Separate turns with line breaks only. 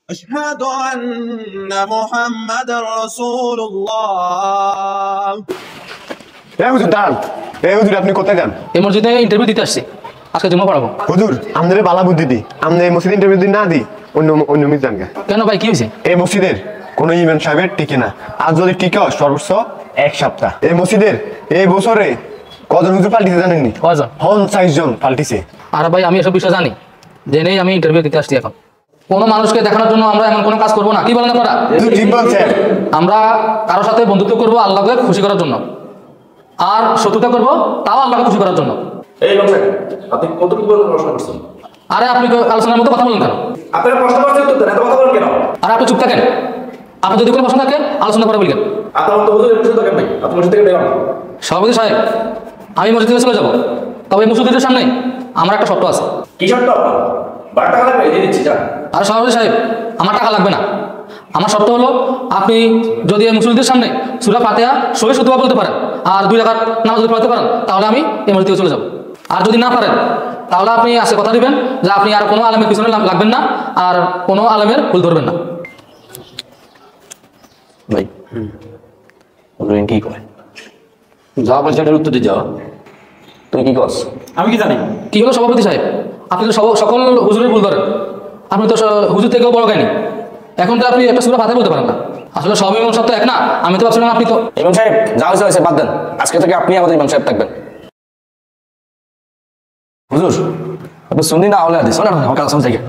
أشهد أن محمد رسول الله।
হুজুর দাঁড়ান। হুজুর আপনি কোথায় যান?
এই মসজিদে ইন্টারভিউ দিতে আসছি, আজকে জুমা পড়াবো।
হুজুর আমাদের বালা বুদ্ধি দি, আমরা এই মসজিদে ইন্টারভিউ দিন না দিই অন্য মিস জানগা।
কেন ভাই, কি হয়েছে?
এই মসজিদের কোনো ইমাম সাহেবের টিকে না, আর যদি টিকে সর্বোচ্চ 1 সপ্তাহ। এই মসজিদের এই বছরে কজন হুজুর পাল্টিছে জানেননি?
কজন?
50 জন পাল্টিছে।
আর ভাই আমি এসব বিষয় জানি, জেনেই আমি ইন্টারভিউ দিতে আসছি। এখন কোনো মানুষকে দেখানোর জন্য আমরা এমন কোনো কাজ করবো না, কি বলেন আপনারা?
ঠিক বলছেন।
আমরা কারোর সাথে বন্ধুত্ব করবো আল্লাহকে খুশি করার জন্য, আর শত্রুতা করবো তাও আল্লাহকে খুশি করার জন্য।
এই লোক আপনি কতটুকু প্রশ্ন করছেন?
আরে আপনি আলোচনার মধ্যে কথা বলেন কেন?
আপনারা প্রশ্ন করছেন তো এত কথা বলেন কেন?
আর আপনি চুপ থাকেন। আপনি যদি কোনো প্রশ্ন থাকে আলোচনা করে বলবেন।
আপনার তো হুজুর একটু থাকেন ভাই, আপনি মসজিদ থেকে বের হন।
সভাপতি সাহেব, আমি মসজিদ থেকে চলে যাবো, তবে মসজিদের সামনে আমার একটা শর্ত আছে।
কি শর্ত আপনার? 12 টাকা লাগবে, দিয়ে দিচ্ছি যান।
আর সভাপতি সাহেব, আমার টাকা লাগবে না। আমার শর্ত হলো আপনি যদি এই মুসলিমদের সামনে সূরা ফাতিহা সহি শুদ্ধভাবে বলতে পারেন আর 2 রাকাত নামাজ পড়তে পারেন, তাহলে আমি এই মসজিদ থেকে চলে যাব। আর যদি না পারেন তাহলে আপনি আজকে কথা দিবেন যে আপনি আর কোনো আলেমের পিছনে লাগবেন না, আর কোনো আলেমের ভুল ধরবেন না।
ভাই বলবেন কি করে? যা বলছেন এর উত্তর দিয়ে যাও। তুই কি করছ?
আমি কি জানি?
কি হলো সভাপতি সাহেব, আপনি তো সকল হুজুরের ভুল ধরেন। আপনি তো হুজুর থেকেও বড় জ্ঞানী, এখন তো আপনি একটা সূরা ফাতিহা বলতে পারেন না। আসলে সব ইমাম সাহেব তো এক না, আমি তো ভাবছিলাম আপনি তো।
ইমাম সাহেব যা হয়েছে বাদ দেন, আজকে থেকে আপনি আমাদের ইমাম সাহেব থাকবেন। হুজুর আপনি শুনলি না? আওলা হাদিস শোনেন, আমার কাছে থেকে